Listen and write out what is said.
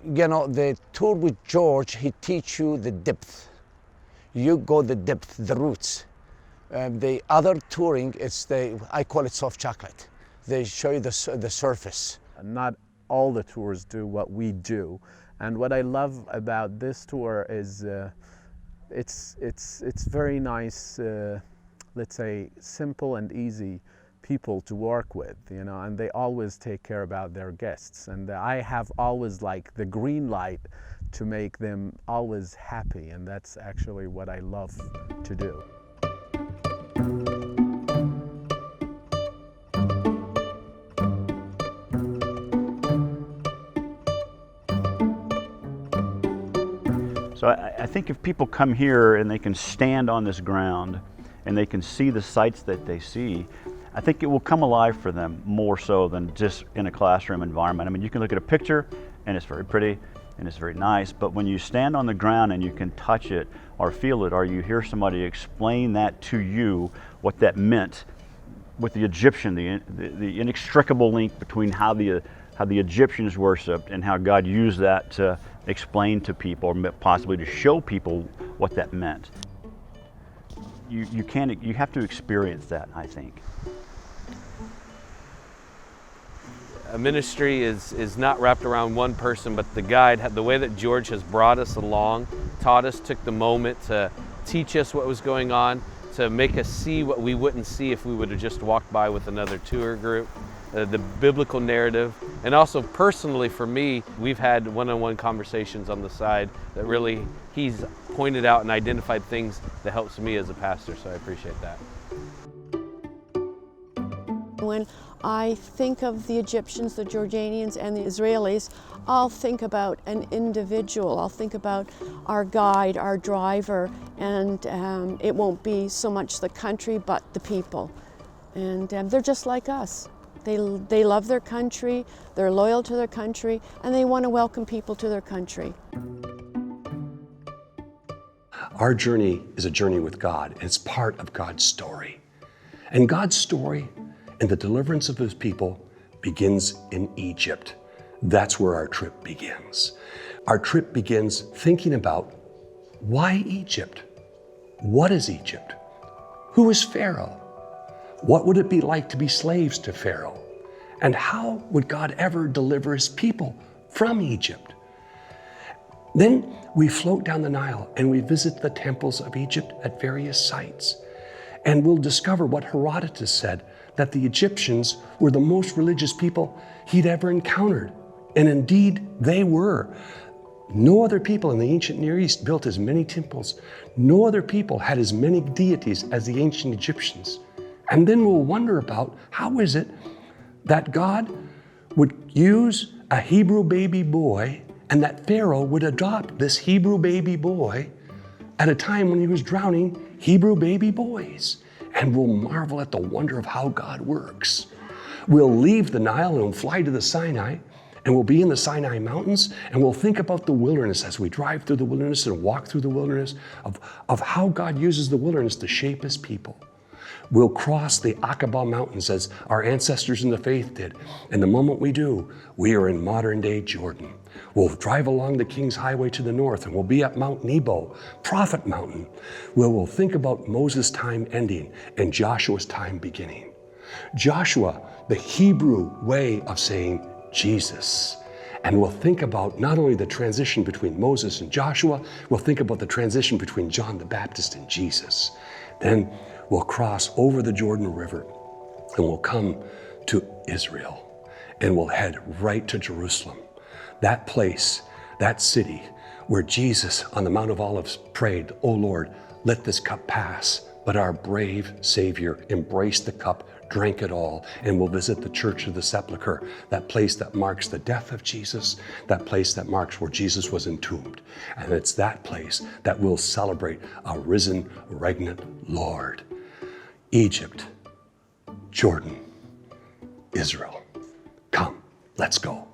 You know, the tour with George, he teach you the depth. You go the depth, the roots. The other touring, I call it soft chocolate. They show you the surface. Not all the tours do what we do. And what I love about this tour is it's very nice, let's say, simple and easy people to work with, you know, and they always take care about their guests. And I have always like the green light to make them always happy, and that's actually what I love to do. So I think if people come here and they can stand on this ground and they can see the sights that they see, I think it will come alive for them more so than just in a classroom environment. I mean, you can look at a picture and it's very pretty and it's very nice, but when you stand on the ground and you can touch it or feel it, or you hear somebody explain that to you, what that meant with the Egyptian, the inextricable link between how the Egyptians worshiped and how God used that to explain to people, or possibly to show people what that meant. You have to experience that, I think. A ministry is not wrapped around one person, but the guide, the way that George has brought us along, taught us, took the moment to teach us what was going on, to make us see what we wouldn't see if we would have just walked by with another tour group. The biblical narrative, and also personally for me, we've had one-on-one conversations on the side that really he's pointed out and identified things that helps me as a pastor, so I appreciate that. When I think of the Egyptians, the Jordanians, and the Israelis, I'll think about an individual. I'll think about our guide, our driver, and it won't be so much the country, but the people. And they're just like us. They love their country, they're loyal to their country, and they want to welcome people to their country. Our journey is a journey with God, and it's part of God's story. And God's story and the deliverance of His people begins in Egypt. That's where our trip begins. Our trip begins thinking about, why Egypt? What is Egypt? Who is Pharaoh? What would it be like to be slaves to Pharaoh? And how would God ever deliver His people from Egypt? Then we float down the Nile and we visit the temples of Egypt at various sites. And we'll discover what Herodotus said, that the Egyptians were the most religious people he'd ever encountered. And indeed, they were. No other people in the ancient Near East built as many temples. No other people had as many deities as the ancient Egyptians. And then we'll wonder about, how is it that God would use a Hebrew baby boy and that Pharaoh would adopt this Hebrew baby boy at a time when he was drowning Hebrew baby boys? And we'll marvel at the wonder of how God works. We'll leave the Nile and we'll fly to the Sinai, and we'll be in the Sinai Mountains, and we'll think about the wilderness as we drive through the wilderness and walk through the wilderness, of how God uses the wilderness to shape His people. We'll cross the Aqaba Mountains as our ancestors in the faith did. And the moment we do, we are in modern day Jordan. We'll drive along the King's Highway to the north and we'll be at Mount Nebo, Prophet Mountain, where we'll think about Moses' time ending and Joshua's time beginning. Joshua, the Hebrew way of saying Jesus. And we'll think about not only the transition between Moses and Joshua, we'll think about the transition between John the Baptist and Jesus. Then we'll cross over the Jordan River and we'll come to Israel and we'll head right to Jerusalem. That place, that city where Jesus on the Mount of Olives prayed, "Oh Lord, let this cup pass." But our brave Savior embraced the cup, drank it all, and we'll visit the Church of the Sepulchre, that place that marks the death of Jesus, that place that marks where Jesus was entombed. And it's that place that will celebrate a risen, regnant Lord. Egypt, Jordan, Israel. Come, let's go.